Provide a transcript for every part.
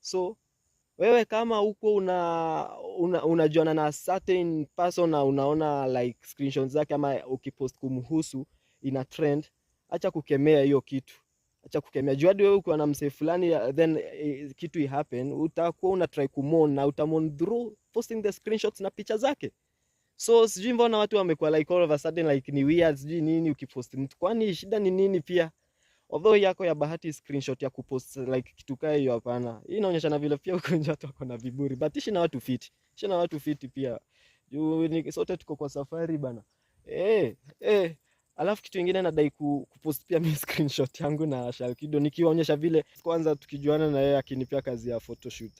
So wewe kama uko unajuana na certain person na unaona like screenshots zake ama ukipost kumhusu ina trend, acha kukemea hiyo kitu. Acha kukemea. Juu hadi wewe ukiwa na msee fulani then kitu happen, utakuwa una try kumon na utamon through posting the screenshots na picha zake. So sijui mbona watu wamekuwa like all of a sudden like ni weird sijui nini ukipost mtu. Kwani shida ni nini pia? Although yako ya bahati screenshot ya kupost like kitu kama hiyo hapana. Hii inaonyesha na vile pia uko nje watu wako na viburi. But ishi na watu fit. Ishi na watu fit pia. Juu ni sote tuko kwa safari bana. Alafu kitu kingine nadai kupost pia mimi screenshot yangu na Shalkido nikiwaonyesha vile kwanza tukijuana na yeye akinipea kazi ya photoshoot.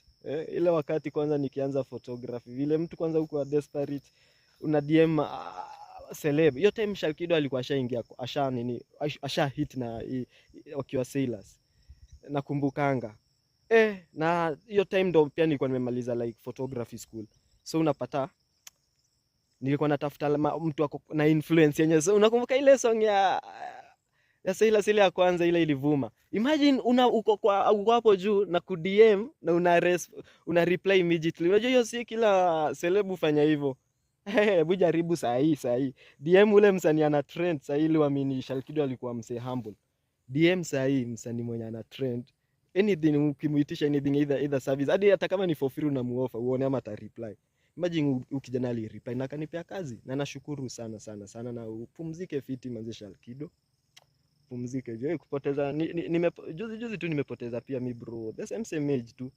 Ile wakati kwanza nikianza photography vile mtu kwanza huko desperate una DM celeb. Hiyo time Shalkido alikuwa ashaingia asha hit na wakiwa sailors. Nakumbukanga. Na hiyo time ndo pia nilikuwa nimemaliza like photography school. So unapata nilikuwa natafuta mtu wako na influence yenyewe. So unakumbuka ile song ya Sailors ile ya kwanza ile ilivuma. Imagine uko hapo juu na ku DM na una reply immediately. Unajua hiyo si kila celeb fanya hivyo. Hebu jaribu saa hii. DM ule msanii ana trend saa hii, ili waamini Shalkido alikuwa msee humble. DM saa hii msanii mwenye ana trend. Anything ukimuitisha anything either service. Hadi hata kama ni for free unamuoffer uone ama ata reply. Imagine ukijana ali reply na kanipea kazi. Na nashukuru sana na upumzike fiti manze Shalkido. Pumzike. Je, kupoteza juzi tu nimepoteza pia mi bro. The same age tu.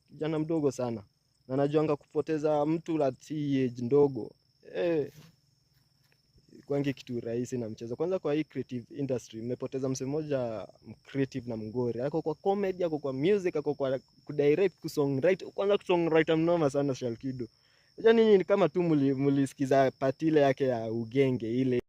Kijana mdogo sana. Na najuanga kupoteza mtu la age ndogo. Kwangi kitu rahisi na mchezo. Kwanza kwa hii creative industry, nimepoteza msee mmoja creative na mngori. Ako kwa comedy, ako kwa music, ako kwa kudirect, kusongwrite. Kwanza kusongwrite mnoma sana Shalkido. Unajua ninyi ni kama tu mulisikiza part ile yake ya ugenge ile.